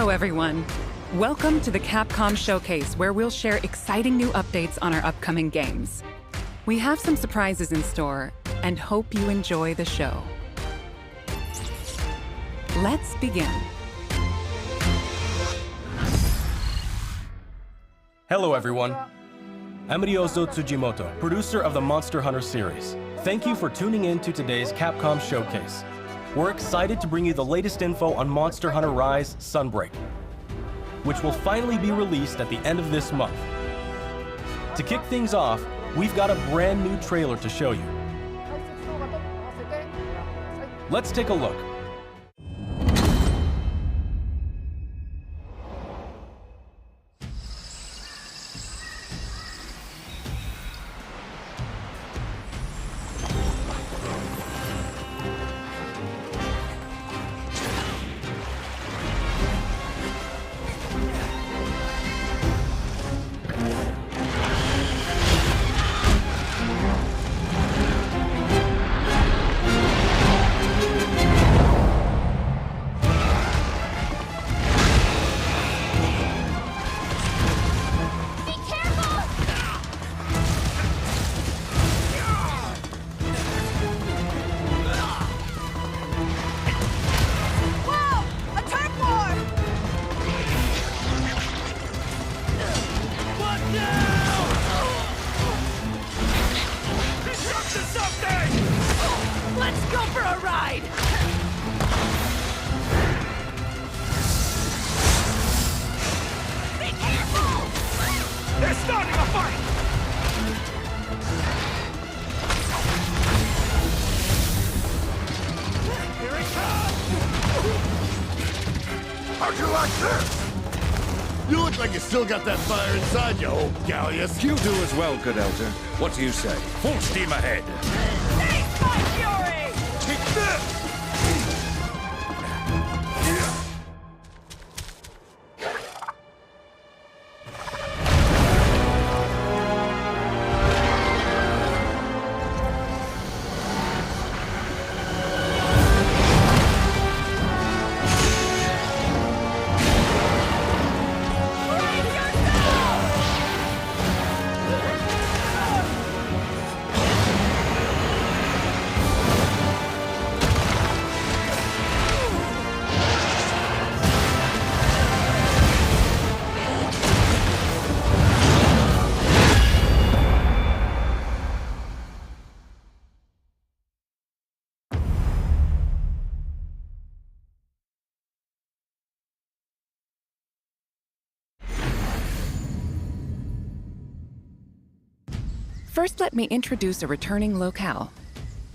Hello, everyone. Welcome to the Capcom Showcase, where we'll share exciting new updates on our upcoming games. We have some surprises in store, and hope you enjoy the show. Let's begin. Hello, everyone. I'm Ryozo Tsujimoto, producer of the Monster Hunter series. Thank you for tuning in to today's Capcom Showcase. We're excited to bring you the latest info on Monster Hunter Rise Sunbreak, which will finally be released at the end of this month. To kick things off, we've got a brand new trailer to show you. Let's take a look. How'd you like this? You look like you still got that fire inside you, old Gallius. You do as well, good elder. What do you say? Full steam ahead. Taste my fury! Take this! First, let me introduce a returning locale.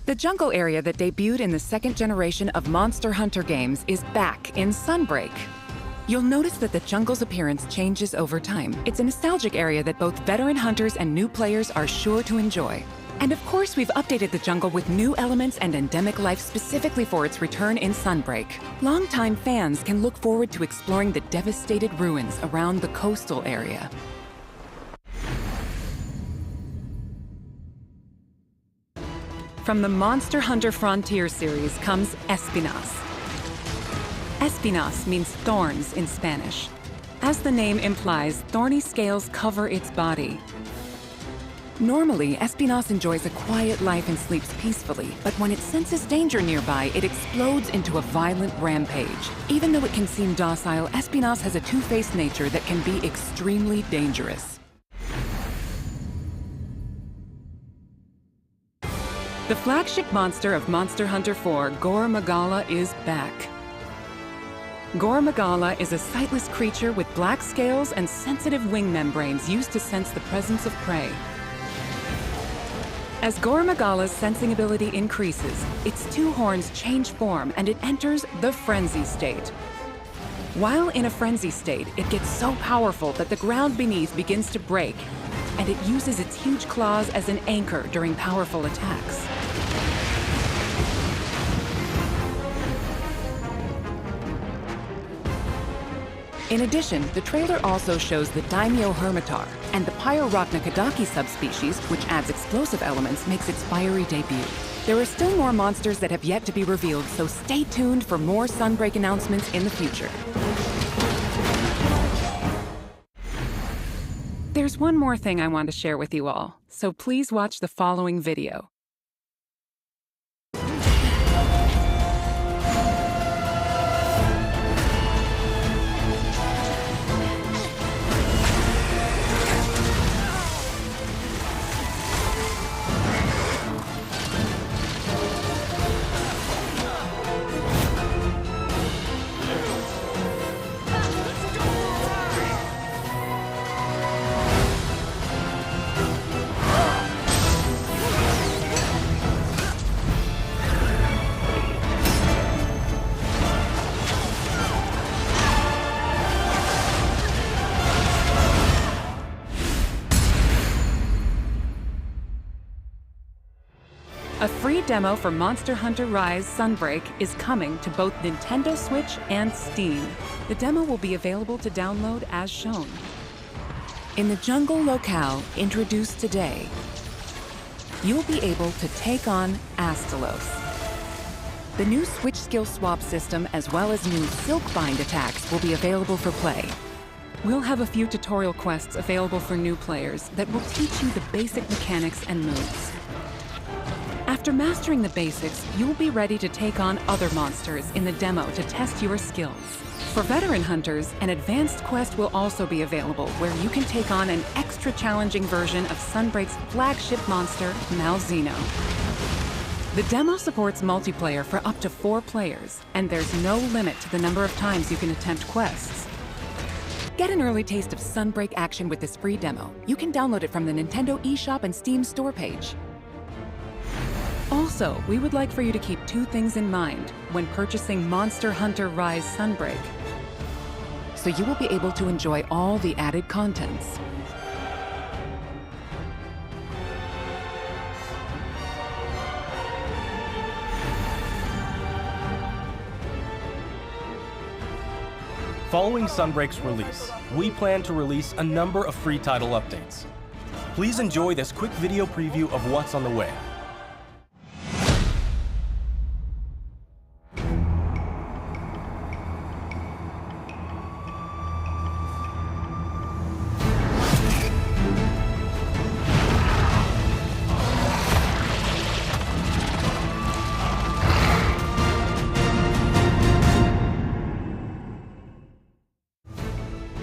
The jungle area that debuted in the second generation of Monster Hunter games is back in Sunbreak. You'll notice that the jungle's appearance changes over time. It's a nostalgic area that both veteran hunters and new players are sure to enjoy. And of course, we've updated the jungle with new elements and endemic life specifically for its return in Sunbreak. Longtime fans can look forward to exploring the devastated ruins around the coastal area. From the Monster Hunter Frontier series comes Espinas. Espinas means thorns in Spanish. As the name implies, thorny scales cover its body. Normally, Espinas enjoys a quiet life and sleeps peacefully, but when it senses danger nearby, it explodes into a violent rampage. Even though it can seem docile, Espinas has a two-faced nature that can be extremely dangerous. The flagship monster of Monster Hunter 4, Gore Magala, is back. Gore Magala is a sightless creature with black scales and sensitive wing membranes used to sense the presence of prey. As Gore Magala's sensing ability increases, its two horns change form and it enters the frenzy state. While in a frenzy state, it gets so powerful that the ground beneath begins to break, and it uses its huge claws as an anchor during powerful attacks. In addition, the trailer also shows the Daimyo Hermitar, and the Pyrorachna subspecies, which adds explosive elements, makes its fiery debut. There are still more monsters that have yet to be revealed, so stay tuned for more Sunbreak announcements in the future. There's one more thing I want to share with you all, so please watch the following video. A free demo for Monster Hunter Rise Sunbreak is coming to both Nintendo Switch and Steam. The demo will be available to download as shown. In the jungle locale introduced today, you'll be able to take on Astalos. The new Switch skill swap system as well as new Silkbind attacks will be available for play. We'll have a few tutorial quests available for new players that will teach you the basic mechanics and moves. After mastering the basics, you'll be ready to take on other monsters in the demo to test your skills. For veteran hunters, an advanced quest will also be available where you can take on an extra challenging version of Sunbreak's flagship monster, Malzeno. The demo supports multiplayer for up to 4 players, and there's no limit to the number of times you can attempt quests. Get an early taste of Sunbreak action with this free demo. You can download it from the Nintendo eShop and Steam store page. Also, we would like for you to keep 2 things in mind when purchasing Monster Hunter Rise Sunbreak, so you will be able to enjoy all the added contents. Following Sunbreak's release, we plan to release a number of free title updates. Please enjoy this quick video preview of what's on the way.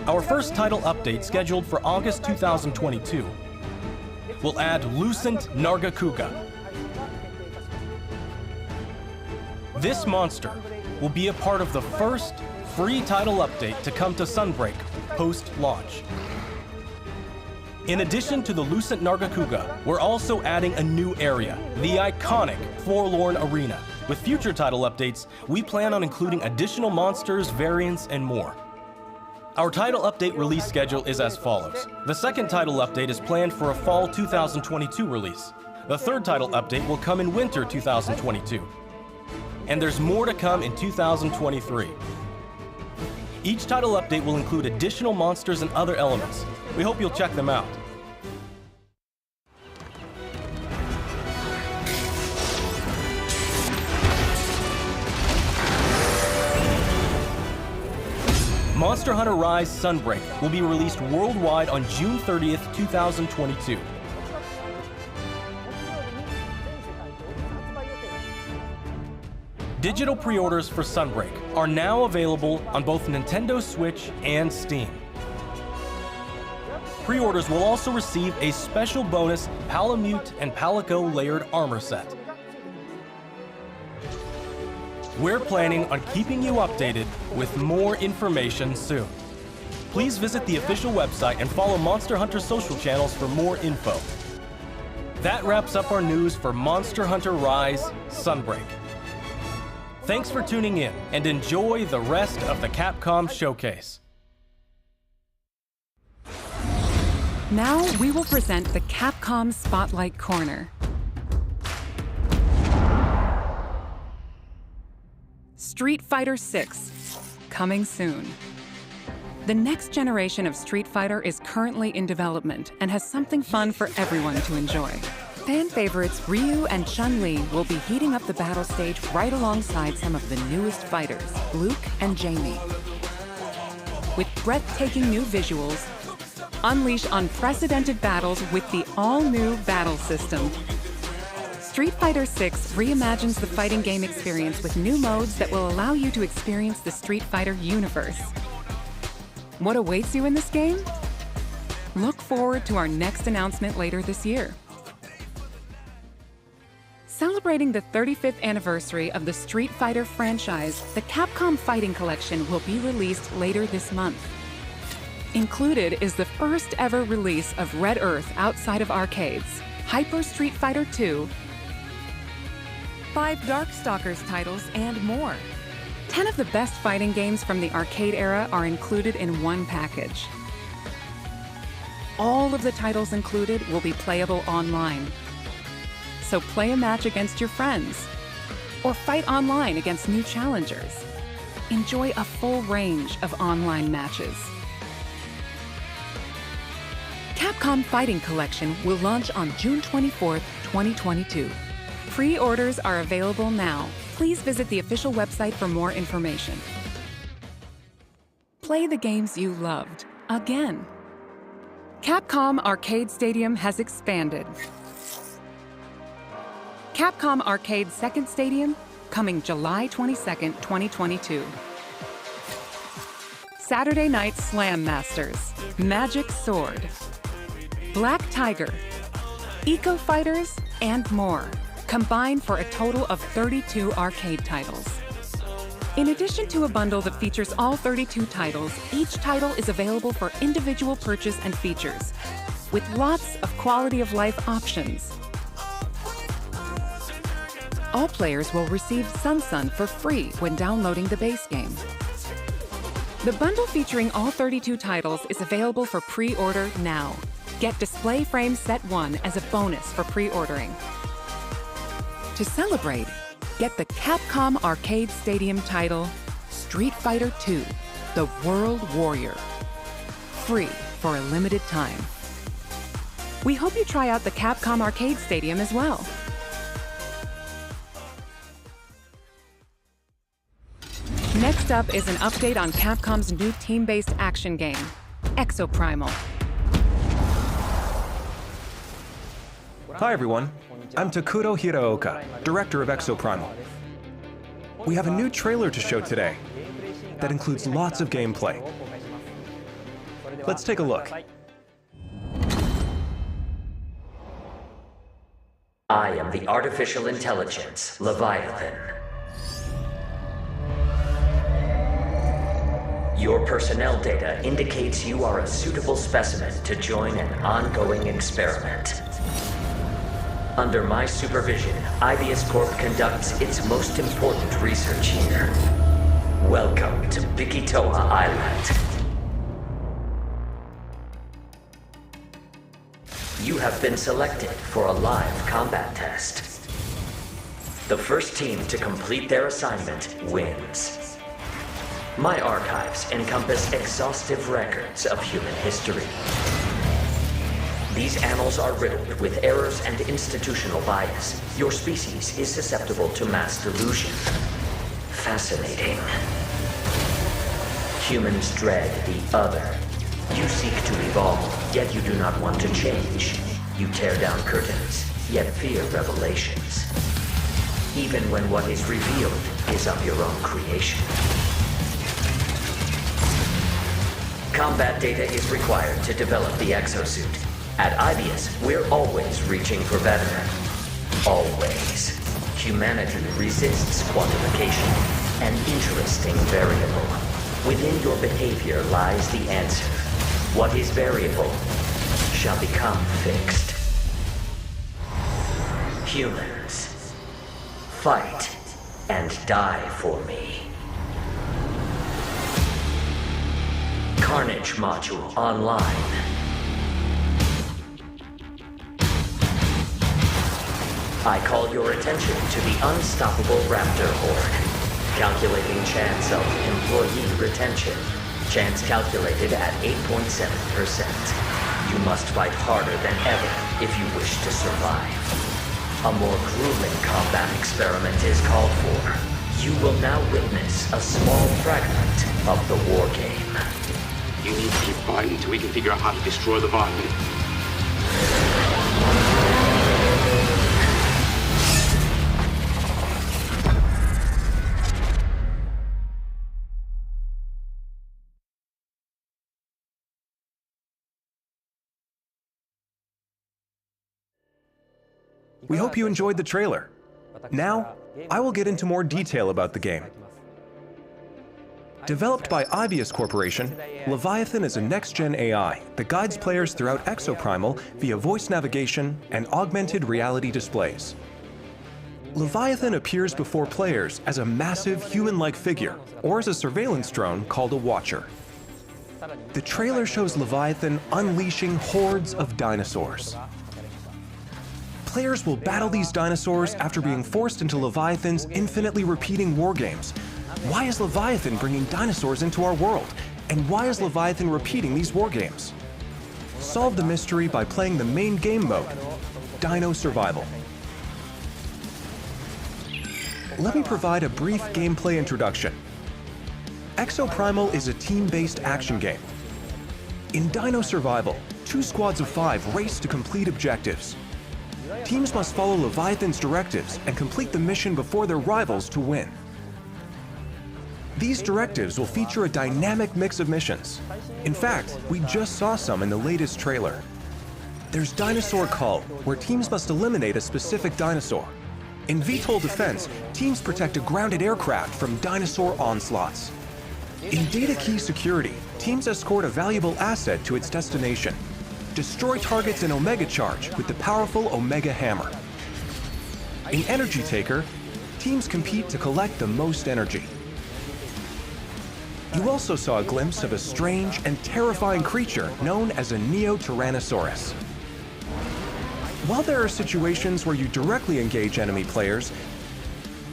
Our first title update, scheduled for August 2022, will add Lucent Nargakuka. This monster will be a part of the first free title update to come to Sunbreak post-launch. In addition to the Lucent Nargakuka, we're also adding a new area, the iconic Forlorn Arena. With future title updates, we plan on including additional monsters, variants, and more. Our title update release schedule is as follows. The second title update is planned for a fall 2022 release. The third title update will come in winter 2022. And there's more to come in 2023. Each title update will include additional monsters and other elements. We hope you'll check them out. Monster Hunter Rise Sunbreak will be released worldwide on June 30th, 2022. Digital pre-orders for Sunbreak are now available on both Nintendo Switch and Steam. Pre-orders will also receive a special bonus Palamute and Palico layered armor set. We're planning on keeping you updated with more information soon. Please visit the official website and follow Monster Hunter social channels for more info. That wraps up our news for Monster Hunter Rise Sunbreak. Thanks for tuning in and enjoy the rest of the Capcom Showcase. Now we will present the Capcom Spotlight Corner. Street Fighter VI, coming soon. The next generation of Street Fighter is currently in development and has something fun for everyone to enjoy. Fan favorites Ryu and Chun-Li will be heating up the battle stage right alongside some of the newest fighters, Luke and Jamie. With breathtaking new visuals, Unleash unprecedented battles with the all-new battle system. Street Fighter VI reimagines the fighting game experience with new modes that will allow you to experience the Street Fighter universe. What awaits you in this game? Look forward to our next announcement later this year. Celebrating the 35th anniversary of the Street Fighter franchise, the Capcom Fighting Collection will be released later this month. Included is the first ever release of Red Earth outside of arcades, Hyper Street Fighter II, 5 Darkstalkers titles, and more. 10 of the best fighting games from the arcade era are included in one package. All of the titles included will be playable online. So play a match against your friends, or fight online against new challengers. Enjoy a full range of online matches. Capcom Fighting Collection will launch on June 24th, 2022. Pre-orders are available now. Please visit the official website for more information. Play the games you loved again. Capcom Arcade Stadium has expanded. Capcom Arcade Second Stadium, coming July 22nd, 2022. Saturday Night Slam Masters, Magic Sword, Black Tiger, Eco Fighters, and more, combined for a total of 32 arcade titles. In addition to a bundle that features all 32 titles, each title is available for individual purchase and features, with lots of quality-of-life options. All players will receive Sun for free when downloading the base game. The bundle featuring all 32 titles is available for pre-order now. Get Display Frame Set 1 as a bonus for pre-ordering. To celebrate, get the Capcom Arcade Stadium title, Street Fighter II, The World Warrior. Free for a limited time. We hope you try out the Capcom Arcade Stadium as well. Next up is an update on Capcom's new team-based action game, Primal. Hi everyone, I'm Takuro Hiraoka, director of Primal. We have a new trailer to show today that includes lots of gameplay. Let's take a look. I am the artificial intelligence, Leviathan. Your personnel data indicates you are a suitable specimen to join an ongoing experiment. Under my supervision, Ibius Corp conducts its most important research here. Welcome to Bikitoa Island. You have been selected for a live combat test. The first team to complete their assignment wins. My archives encompass exhaustive records of human history. These annals are riddled with errors and institutional bias. Your species is susceptible to mass delusion. Fascinating. Humans dread the other. You seek to evolve, yet you do not want to change. You tear down curtains, yet fear revelations. Even when what is revealed is of your own creation. Combat data is required to develop the exosuit. At Ibius, we're always reaching for better. Always. Humanity resists quantification, an interesting variable. Within your behavior lies the answer. What is variable shall become fixed. Humans, fight and die for me. Carnage module online. I call your attention to the unstoppable Raptor Horde. Calculating chance of employee retention. Chance calculated at 8.7%. You must fight harder than ever if you wish to survive. A more grueling combat experiment is called for. You will now witness a small fragment of the war game. You need to keep quiet until we can figure out how to destroy Leviathan. We hope you enjoyed the trailer. Now, I will get into more detail about the game. Developed by Ibius Corporation, Leviathan is a next-gen AI that guides players throughout Exoprimal via voice navigation and augmented reality displays. Leviathan appears before players as a massive human-like figure, or as a surveillance drone called a Watcher. The trailer shows Leviathan unleashing hordes of dinosaurs. Players will battle these dinosaurs after being forced into Leviathan's infinitely repeating wargames. Why is Leviathan bringing dinosaurs into our world? And why is Leviathan repeating these wargames? Solve the mystery by playing the main game mode, Dino Survival. Let me provide a brief gameplay introduction. Exoprimal is a team-based action game. In Dino Survival, 2 squads of 5 race to complete objectives. Teams must follow Leviathan's directives and complete the mission before their rivals to win. These directives will feature a dynamic mix of missions. In fact, we just saw some in the latest trailer. There's Dinosaur Cull, where teams must eliminate a specific dinosaur. In VTOL Defense, teams protect a grounded aircraft from dinosaur onslaughts. In Data Key Security, teams escort a valuable asset to its destination. Destroy targets in Omega Charge with the powerful Omega Hammer. In Energy Taker, teams compete to collect the most energy. You also saw a glimpse of a strange and terrifying creature known as a Neo-Tyrannosaurus. While there are situations where you directly engage enemy players,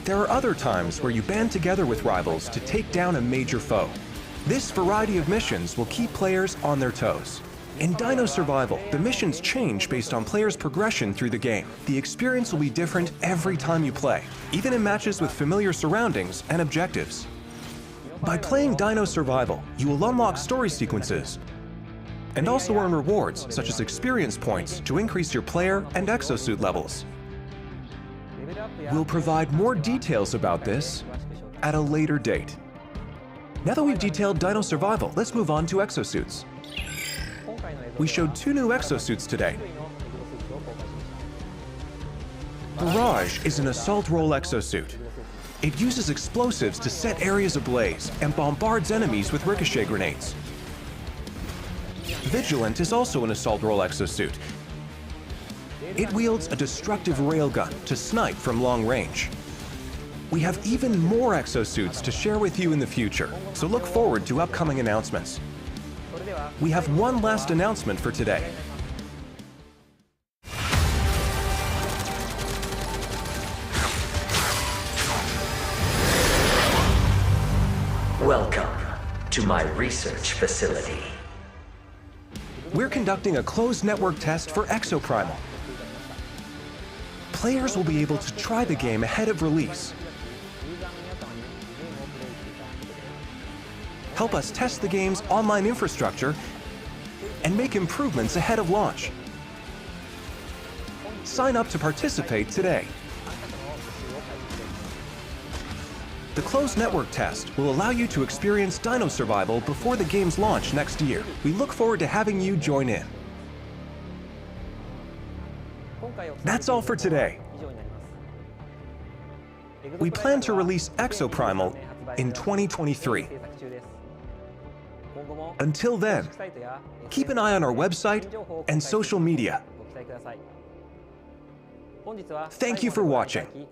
there are other times where you band together with rivals to take down a major foe. This variety of missions will keep players on their toes. In Dino Survival, the missions change based on players' progression through the game. The experience will be different every time you play, even in matches with familiar surroundings and objectives. By playing Dino Survival, you will unlock story sequences and also earn rewards such as experience points to increase your player and exosuit levels. We'll provide more details about this at a later date. Now that we've detailed Dino Survival, let's move on to exosuits. We showed 2 new exosuits today. Barrage is an assault role exosuit. It uses explosives to set areas ablaze and bombards enemies with ricochet grenades. Vigilant is also an assault role exosuit. It wields a destructive railgun to snipe from long range. We have even more exosuits to share with you in the future, so look forward to upcoming announcements. We have one last announcement for today. Welcome to my research facility. We're conducting a closed network test for Exoprimal. Players will be able to try the game ahead of release. Help us test the game's online infrastructure and make improvements ahead of launch. Sign up to participate today. The closed network test will allow you to experience Dino Survival before the game's launch next year. We look forward to having you join in. That's all for today. We plan to release Exoprimal in 2023. Until then, keep an eye on our website and social media. Thank you for watching.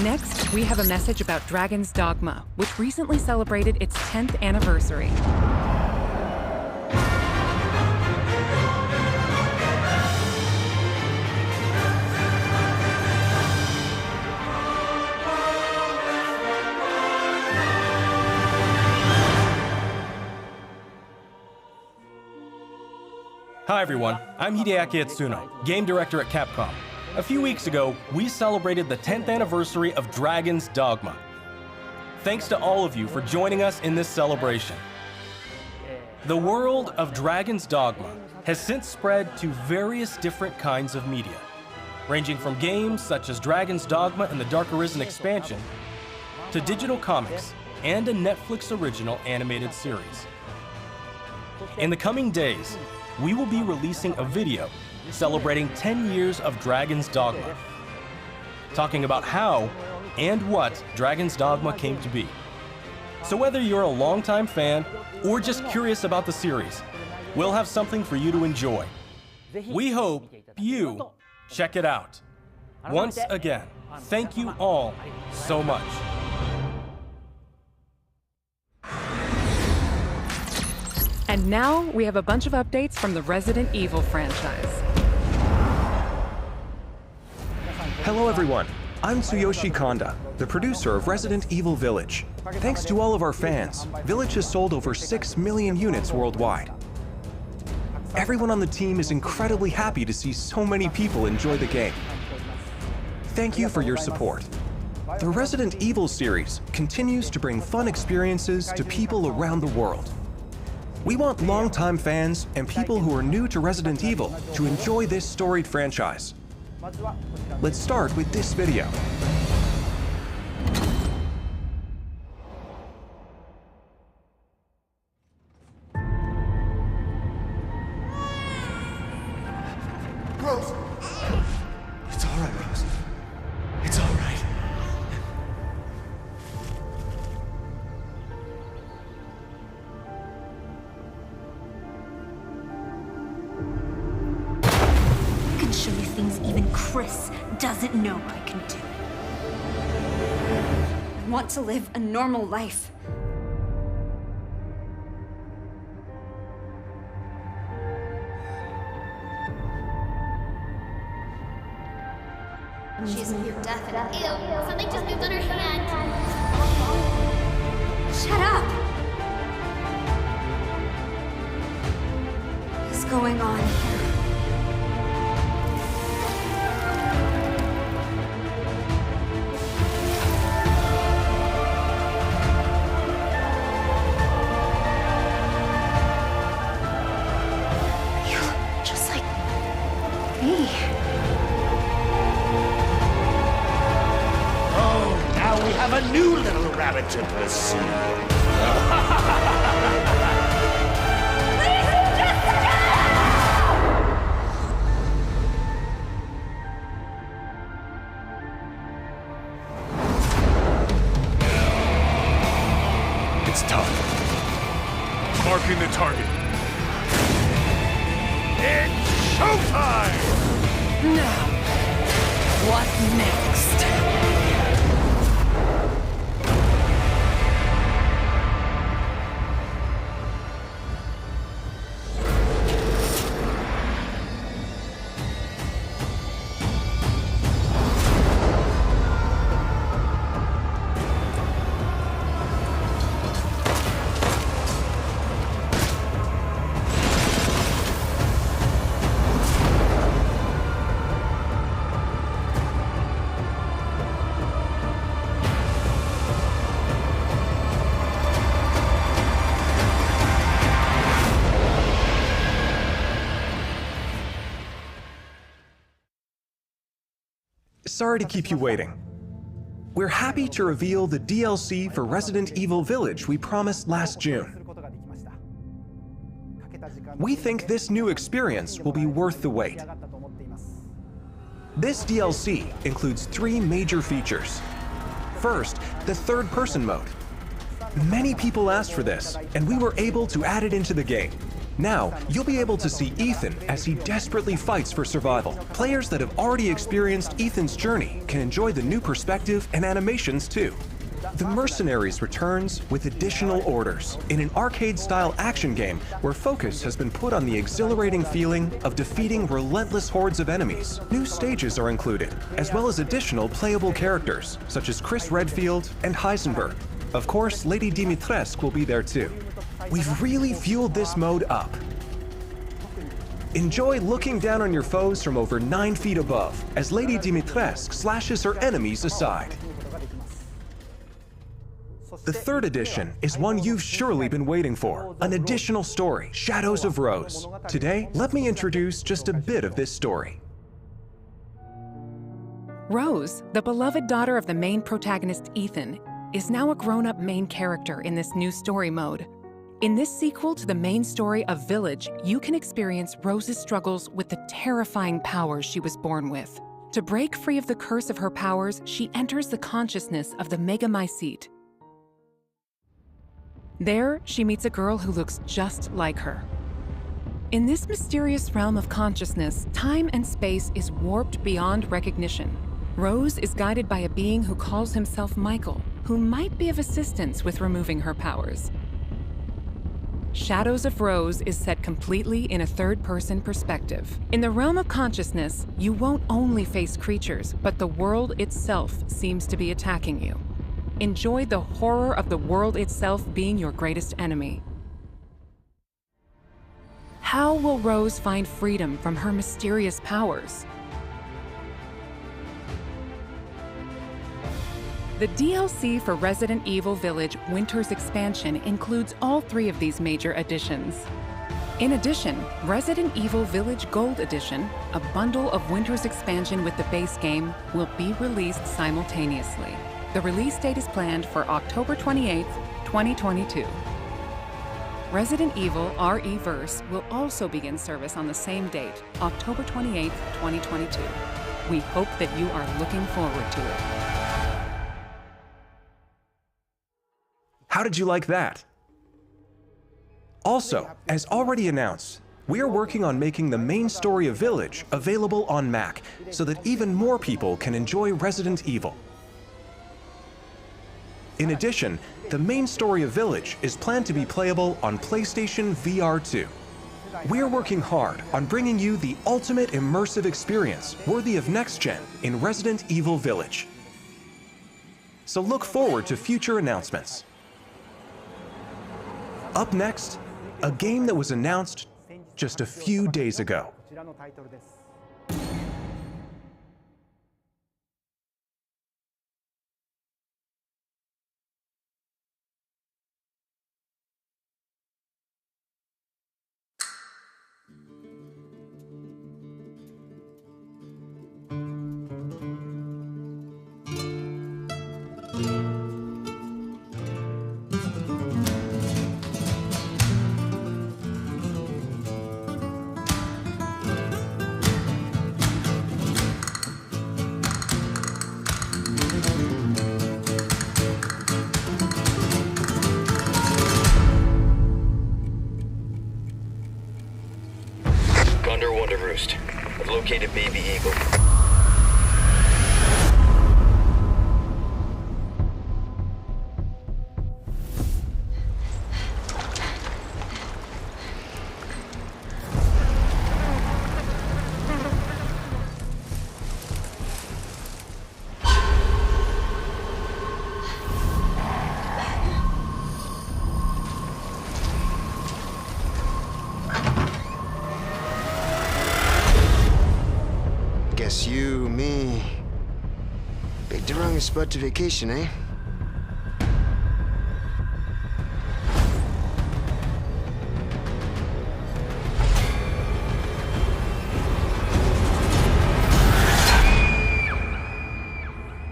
Next, we have a message about Dragon's Dogma, which recently celebrated its 10th anniversary. Hi everyone, I'm Hideaki Itsuno, game director at Capcom. A few weeks ago, we celebrated the 10th anniversary of Dragon's Dogma. Thanks to all of you for joining us in this celebration. The world of Dragon's Dogma has since spread to various different kinds of media, ranging from games such as Dragon's Dogma and the Dark Arisen expansion, to digital comics and a Netflix original animated series. In the coming days, we will be releasing a video celebrating 10 years of Dragon's Dogma, talking about how and what Dragon's Dogma came to be. So whether you're a longtime fan or just curious about the series, we'll have something for you to enjoy. We hope you check it out. Once again, thank you all so much. And now we have a bunch of updates from the Resident Evil franchise. Hello everyone, I'm Tsuyoshi Kanda, the producer of Resident Evil Village. Thanks to all of our fans, Village has sold over 6 million units worldwide. Everyone on the team is incredibly happy to see so many people enjoy the game. Thank you for your support. The Resident Evil series continues to bring fun experiences to people around the world. We want longtime fans and people who are new to Resident Evil to enjoy this storied franchise. Let's start with this video. Rose! It's all right, Rose. It's all right. I can show you things even Chris doesn't know I can do. I want to live a normal life. She's near death and ew, something just moved on her hand. Shut up! What's going on here? You look just like me. Now we have a new little rabbit to pursue. It's tough. Marking the target. It's showtime! Now, what next? Sorry to keep you waiting. We're happy to reveal the DLC for Resident Evil Village we promised last June. We think this new experience will be worth the wait. This DLC includes 3 major features. First, the third-person mode. Many people asked for this, and we were able to add it into the game. Now, you'll be able to see Ethan as he desperately fights for survival. Players that have already experienced Ethan's journey can enjoy the new perspective and animations too. The Mercenaries returns with additional orders in an arcade-style action game where focus has been put on the exhilarating feeling of defeating relentless hordes of enemies. New stages are included, as well as additional playable characters, such as Chris Redfield and Heisenberg. Of course, Lady Dimitrescu will be there too. We've really fueled this mode up. Enjoy looking down on your foes from over 9 feet above as Lady Dimitrescu slashes her enemies aside. The third edition is one you've surely been waiting for, an additional story, Shadows of Rose. Today, let me introduce just a bit of this story. Rose, the beloved daughter of the main protagonist Ethan, is now a grown-up main character in this new story mode. In this sequel to the main story of Village, you can experience Rose's struggles with the terrifying powers she was born with. To break free of the curse of her powers, she enters the consciousness of the Megamycete. There, she meets a girl who looks just like her. In this mysterious realm of consciousness, time and space is warped beyond recognition. Rose is guided by a being who calls himself Michael, who might be of assistance with removing her powers. Shadows of Rose is set completely in a third-person perspective. In the realm of consciousness, you won't only face creatures, but the world itself seems to be attacking you. Enjoy the horror of the world itself being your greatest enemy. How will Rose find freedom from her mysterious powers? The DLC for Resident Evil Village Winter's Expansion includes all 3 of these major additions. In addition, Resident Evil Village Gold Edition, a bundle of Winter's Expansion with the base game, will be released simultaneously. The release date is planned for October 28, 2022. Resident Evil RE-Verse will also begin service on the same date, October 28, 2022. We hope that you are looking forward to it. How did you like that? Also, as already announced, we are working on making the main story of Village available on Mac so that even more people can enjoy Resident Evil. In addition, the main story of Village is planned to be playable on PlayStation VR 2. We're working hard on bringing you the ultimate immersive experience worthy of next-gen in Resident Evil Village. So look forward to future announcements. Up next, a game that was announced just a few days ago. I've located Baby Eagle. Guess you, me, picked the wrong spot to vacation, eh?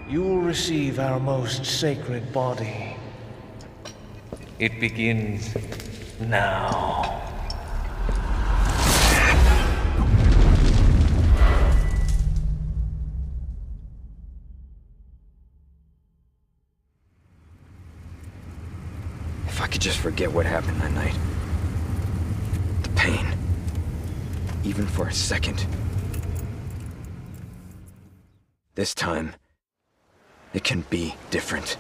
You will receive our most sacred body. It begins now. If I could just forget what happened that night. The pain. Even for a second. This time, it can be different.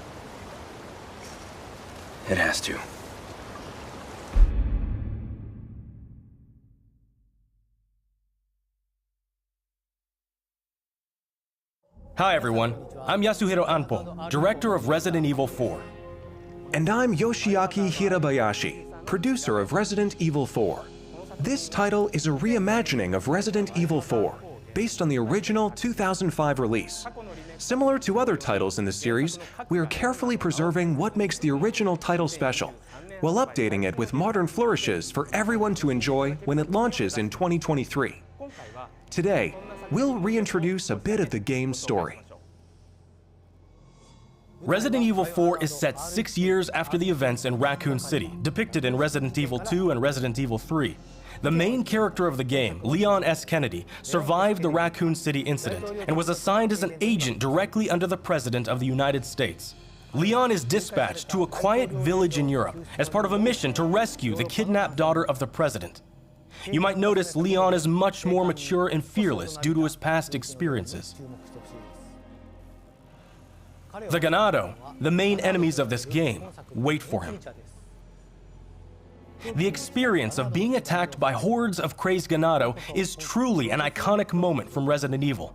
It has to. Hi everyone, I'm Yasuhiro Anpo, director of Resident Evil 4. And I'm Yoshiaki Hirabayashi, producer of Resident Evil 4. This title is a reimagining of Resident Evil 4, based on the original 2005 release. Similar to other titles in the series, we are carefully preserving what makes the original title special, while updating it with modern flourishes for everyone to enjoy when it launches in 2023. Today, we'll reintroduce a bit of the game's story. Resident Evil 4 is set 6 years after the events in Raccoon City, depicted in Resident Evil 2 and Resident Evil 3. The main character of the game, Leon S. Kennedy, survived the Raccoon City incident and was assigned as an agent directly under the President of the United States. Leon is dispatched to a quiet village in Europe as part of a mission to rescue the kidnapped daughter of the President. You might notice Leon is much more mature and fearless due to his past experiences. The Ganado, the main enemies of this game, wait for him. The experience of being attacked by hordes of crazed Ganado is truly an iconic moment from Resident Evil.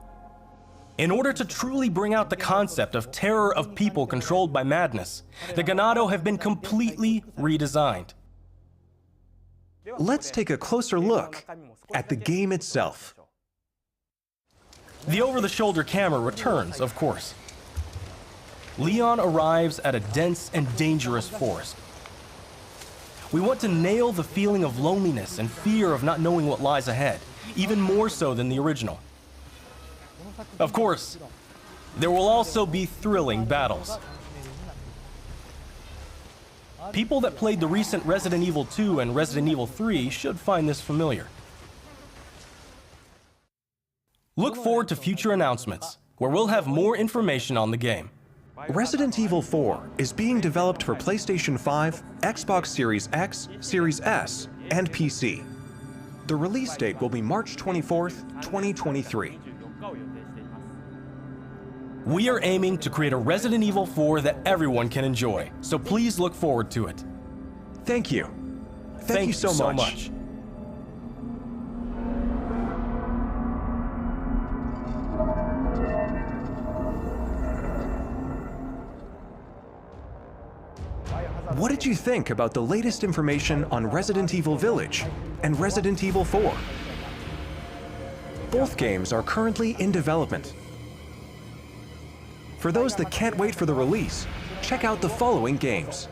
In order to truly bring out the concept of terror of people controlled by madness, the Ganado have been completely redesigned. Let's take a closer look at the game itself. The over-the-shoulder camera returns, of course. Leon arrives at a dense and dangerous forest. We want to nail the feeling of loneliness and fear of not knowing what lies ahead, even more so than the original. Of course, there will also be thrilling battles. People that played the recent Resident Evil 2 and Resident Evil 3 should find this familiar. Look forward to future announcements, where we'll have more information on the game. Resident Evil 4 is being developed for PlayStation 5, Xbox Series X, Series S, and PC. The release date will be March 24th, 2023. We are aiming to create a Resident Evil 4 that everyone can enjoy, so please look forward to it. Thank you. Thank you so much. What did you think about the latest information on Resident Evil Village and Resident Evil 4? Both games are currently in development. For those that can't wait for the release, check out the following games.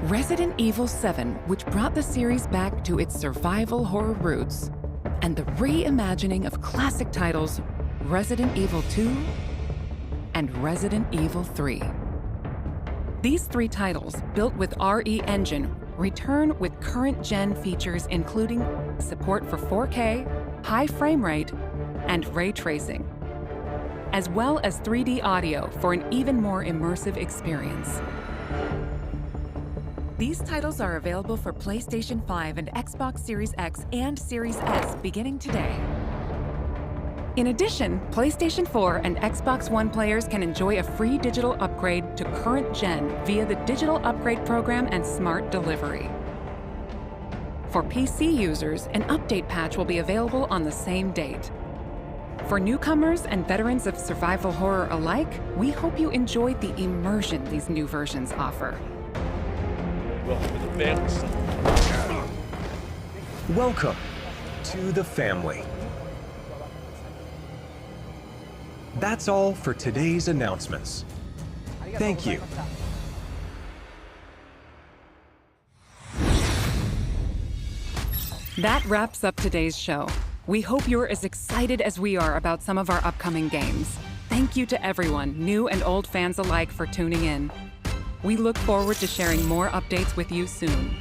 Resident Evil 7, which brought the series back to its survival horror roots, and the reimagining of classic titles Resident Evil 2 and Resident Evil 3. These three titles, built with RE Engine, return with current-gen features including support for 4K, high frame rate, and ray tracing, as well as 3D audio for an even more immersive experience. These titles are available for PlayStation 5 and Xbox Series X and Series S beginning today. In addition, PlayStation 4 and Xbox One players can enjoy a free digital upgrade to current gen via the Digital Upgrade Program and Smart Delivery. For PC users, an update patch will be available on the same date. For newcomers and veterans of survival horror alike, we hope you enjoyed the immersion these new versions offer. Welcome to the family. That's all for today's announcements. Thank you. That wraps up today's show. We hope you're as excited as we are about some of our upcoming games. Thank you to everyone, new and old fans alike, for tuning in. We look forward to sharing more updates with you soon.